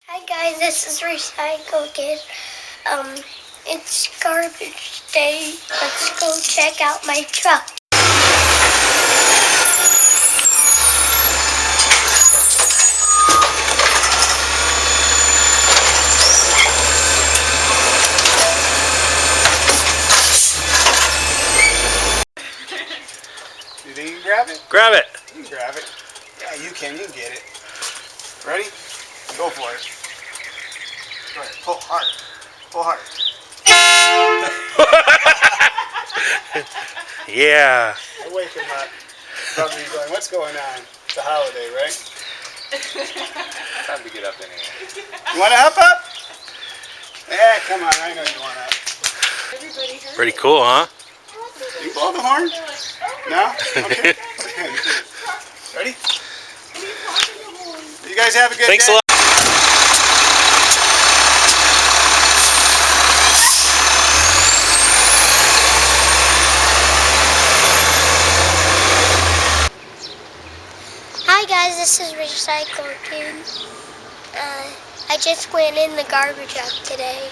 Hi guys, this is Recycle Kid. It's garbage day. Let's go check out my truck. You think you can grab it? Grab it. You can grab it. Yeah, you can. You can get it. Ready? Go for it. Go ahead. Pull hard. Pull hard. Yeah. I wake him up. Probably going, what's going on? It's a holiday, right? Time to get up anyway. You want to hop up? Yeah, come on. I know you want to. Pretty cool, huh? You blow the horn? No? Okay. Ready? You guys have a good Thanks day. a lot. Hi guys, this is Recycle Kid. I just went in the garbage truck today.